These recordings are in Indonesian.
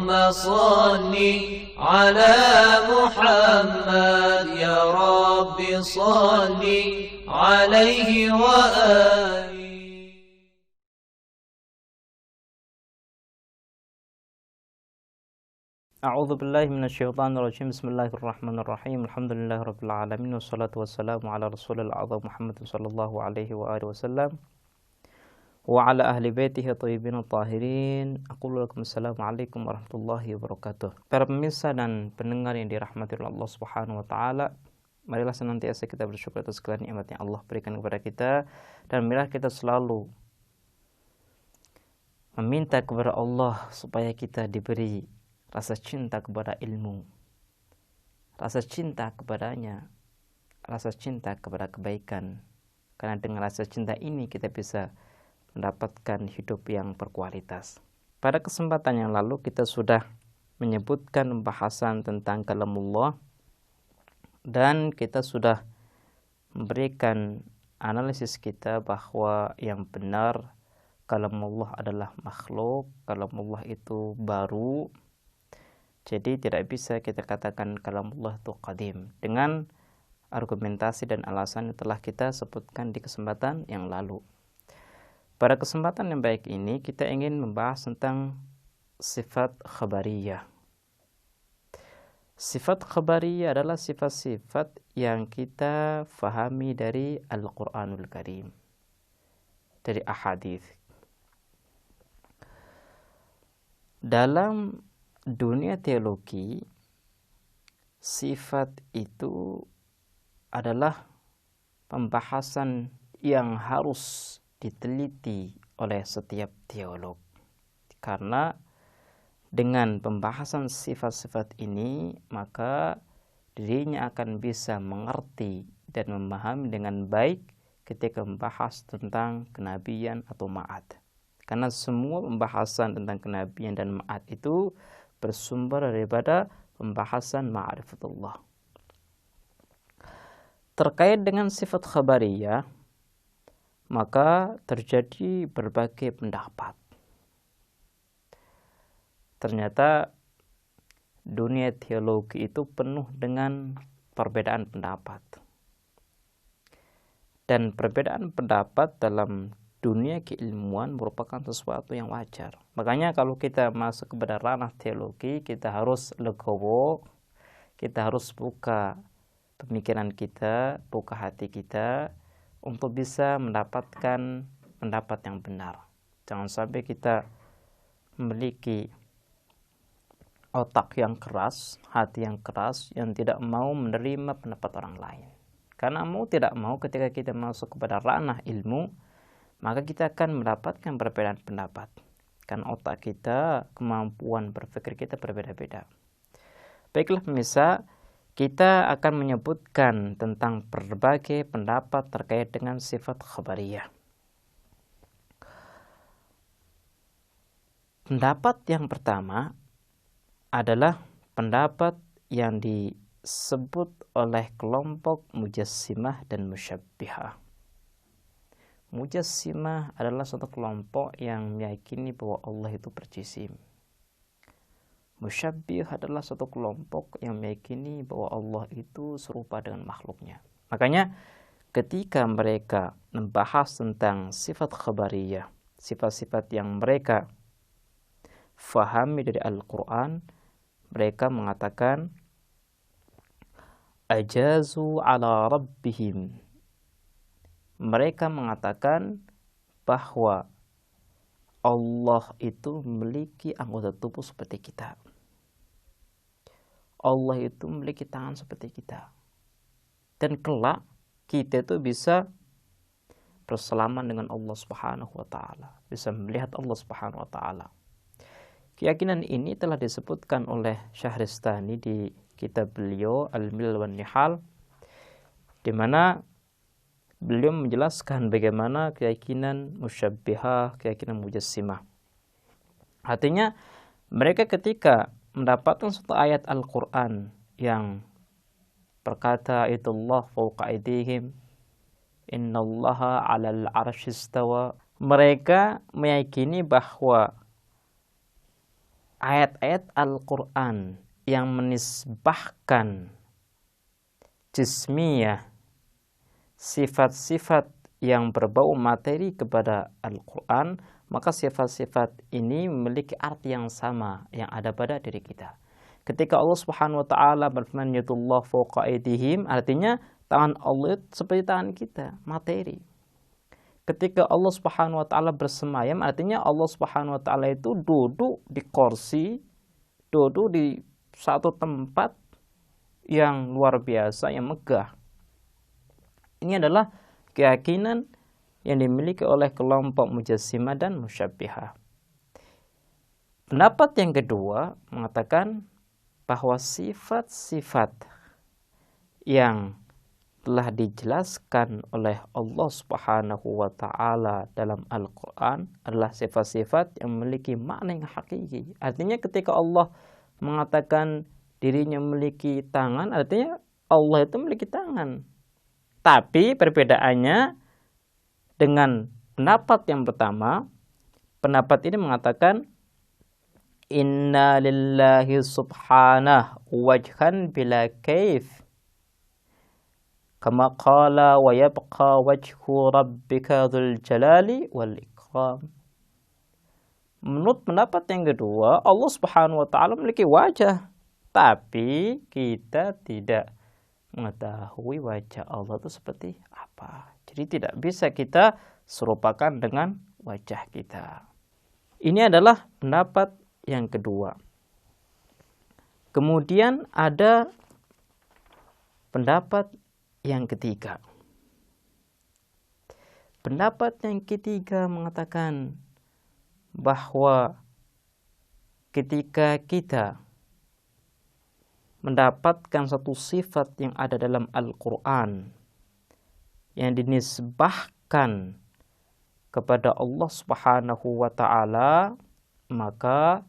صل على محمد يا رب صل عليه وآله. A'udzu billahi minasyaitonir rajim. Bismillahirrahmanirrahim. Alhamdulillahirabbil alamin wassalatu wassalamu ala rasulil azam Muhammad sallallahu alaihi wa alihi wasallam wa ala ahli baitihi thayyibin tahirin. Aqulu lakum assalamualaikum warahmatullahi wabarakatuh. Para pemirsa dan pendengar yang dirahmati oleh Allah Subhanahu wa taala, marilah senantiasa kita bersyukur atas segala nikmat yang Allah berikan kepada kita, dan marilah kita selalu meminta kepada Allah supaya kita diberi rasa cinta kepada ilmu, rasa cinta kepadanya, rasa cinta kepada kebaikan. Karena dengan rasa cinta ini kita bisa mendapatkan hidup yang berkualitas. Pada kesempatan yang lalu kita sudah menyebutkan pembahasan tentang kalamullah, dan kita sudah memberikan analisis kita bahwa yang benar kalamullah adalah makhluk, kalamullah itu baru. Jadi tidak bisa kita katakan kalamullah itu qadim dengan argumentasi dan alasan yang telah kita sebutkan di kesempatan yang lalu. Pada kesempatan yang baik ini kita ingin membahas tentang sifat khabariyah. Sifat khabariyah adalah sifat-sifat yang kita fahami dari Al-Quranul Karim, dari ahadits. Dalam dunia teologi, sifat itu adalah pembahasan yang harus diteliti oleh setiap teolog. Karena dengan pembahasan sifat-sifat ini, maka dirinya akan bisa mengerti dan memahami dengan baik ketika membahas tentang kenabian atau ma'ad. Karena semua pembahasan tentang kenabian dan ma'ad itu bersumber daripada pembahasan ma'rifatullah. Terkait dengan sifat khabariyah, maka terjadi berbagai pendapat. Ternyata dunia teologi itu penuh dengan perbedaan pendapat. Dan perbedaan pendapat dalam dunia keilmuan merupakan sesuatu yang wajar. Makanya kalau kita masuk kepada ranah teologi, kita harus legowo, kita harus buka pemikiran kita, buka hati kita untuk bisa mendapatkan pendapat yang benar. Jangan sampai kita memiliki otak yang keras, hati yang keras, yang tidak mau menerima pendapat orang lain. Karena mau tidak mau ketika kita masuk kepada ranah ilmu, maka kita akan mendapatkan perbedaan pendapat. Karena otak kita, kemampuan berpikir kita berbeda-beda. Baiklah pemirsa, kita akan menyebutkan tentang berbagai pendapat terkait dengan sifat khabariyah. Pendapat yang pertama adalah pendapat yang disebut oleh kelompok mujassimah dan musyabbihah. Mujassimah adalah suatu kelompok yang meyakini bahwa Allah itu berjisim. Musyabbih adalah suatu kelompok yang meyakini bahwa Allah itu serupa dengan makhluknya. Makanya ketika mereka membahas tentang sifat khabariyah, sifat-sifat yang mereka fahami dari Al-Quran, mereka mengatakan ajazu ala rabbihim. Mereka mengatakan bahwa Allah itu memiliki anggota tubuh seperti kita. Allah itu memiliki tangan seperti kita. Dan kelak kita itu bisa bersalaman dengan Allah Subhanahu wa taala, bisa melihat Allah Subhanahu wa taala. Keyakinan ini telah disebutkan oleh Syahristani di kitab beliau Al-Milal wan Nihal, di mana beliau menjelaskan bagaimana keyakinan musyabbihah, keyakinan mujassimah. Artinya mereka ketika mendapatkan suatu ayat Al-Quran yang berkata itu Allah fawqa aydihim innallaha 'alal 'arsy istawa, mereka meyakini bahwa ayat-ayat Al-Quran yang menisbahkan jismiyah, sifat-sifat yang berbau materi kepada Al-Quran, maka sifat-sifat ini memiliki arti yang sama yang ada pada diri kita. Ketika Allah Subhanahu wa taala berfirman yadullah fawqa aydihim, artinya tangan Allah itu seperti tangan kita, materi. Ketika Allah Subhanahu wa taala bersemayam, artinya Allah Subhanahu wa taala itu duduk di kursi, duduk di satu tempat yang luar biasa, yang megah. Ini adalah keyakinan yang dimiliki oleh kelompok Mujassimah dan Musyabbihah. Pendapat yang kedua mengatakan bahwa sifat-sifat yang telah dijelaskan oleh Allah Subhanahu wa taala dalam Al-Qur'an adalah sifat-sifat yang memiliki makna yang hakiki. Artinya ketika Allah mengatakan dirinya memiliki tangan, artinya Allah itu memiliki tangan. Tapi perbedaannya dengan pendapat yang pertama, pendapat ini mengatakan inna lillahi subhanahu wajhan bila kaif kama qala wa yabqa wajhu rabbika dzul jalali wal ikram. Menurut pendapat yang kedua, Allah Subhanahu wa taala memiliki wajah, tapi kita tidak mengetahui wajah Allah itu seperti apa. Jadi tidak bisa kita serupakan dengan wajah kita. Ini adalah pendapat yang kedua. Kemudian ada pendapat yang ketiga. Pendapat yang ketiga mengatakan bahwa ketika kita mendapatkan satu sifat yang ada dalam Al-Quran yang dinisbahkan kepada Allah Subhanahu wa taala, maka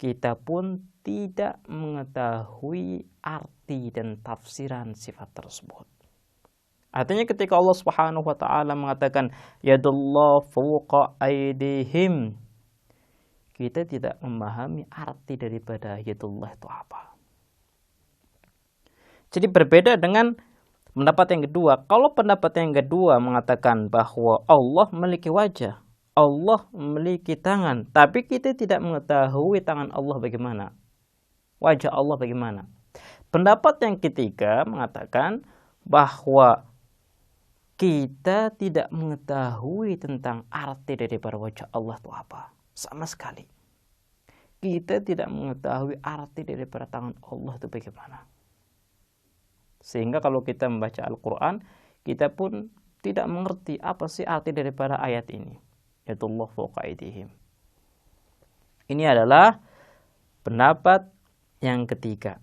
kita pun tidak mengetahui arti dan tafsiran sifat tersebut. Artinya ketika Allah Subhanahu wa taala mengatakan yadullah fawqa aydihim, kita tidak memahami arti daripada yadullah itu apa. Jadi berbeda dengan pendapat yang kedua. Kalau pendapat yang kedua mengatakan bahwa Allah memiliki wajah, Allah memiliki tangan, tapi kita tidak mengetahui tangan Allah bagaimana, wajah Allah bagaimana. Pendapat yang ketiga mengatakan bahwa kita tidak mengetahui tentang arti daripada wajah Allah itu apa, sama sekali. Kita tidak mengetahui arti daripada tangan Allah itu bagaimana. Sehingga kalau kita membaca Al-Quran, kita pun tidak mengerti apa sih arti daripada ayat ini. Yadullah fawqa aydihim. Ini adalah pendapat yang ketiga.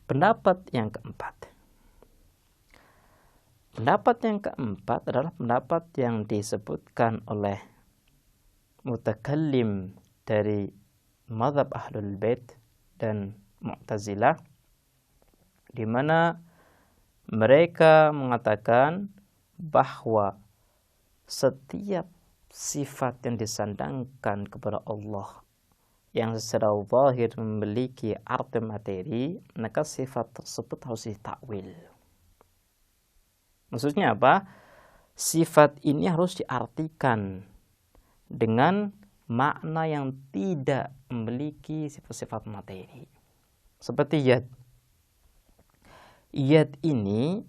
Pendapat yang keempat. Pendapat yang keempat adalah pendapat yang disebutkan oleh mutakallim dari mazhab Ahlul Bait dan Mu'tazilah, di mana mereka mengatakan bahwa setiap sifat yang disandangkan kepada Allah yang secara zahir memiliki arti materi, maka sifat tersebut harus ditakwil. Maksudnya apa? Sifat ini harus diartikan dengan makna yang tidak memiliki sifat-sifat materi. Seperti yad. Yad ini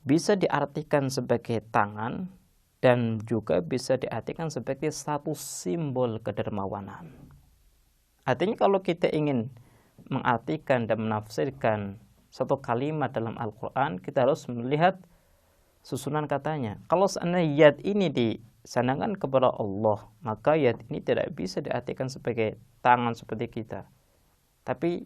bisa diartikan sebagai tangan dan juga bisa diartikan sebagai satu simbol kedermawanan. Artinya kalau kita ingin mengartikan dan menafsirkan satu kalimat dalam Al-Quran, kita harus melihat susunan katanya. Kalau seandainya yad ini disandangkan kepada Allah, maka yad ini tidak bisa diartikan sebagai tangan seperti kita. Tapi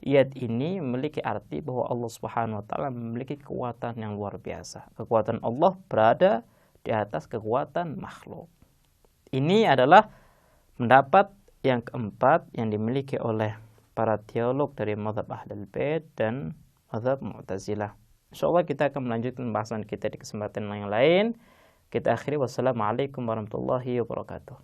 yad ini memiliki arti bahwa Allah Subhanahu wa taala memiliki kekuatan yang luar biasa. Kekuatan Allah berada di atas kekuatan makhluk. Ini adalah pendapat yang keempat yang dimiliki oleh para teolog dari mazhab Ahlul Bait dan mazhab Mu'tazilah. Insyaallah kita akan melanjutkan pembahasan kita di kesempatan yang lain. Kita akhiri, wassalamualaikum warahmatullahi wabarakatuh.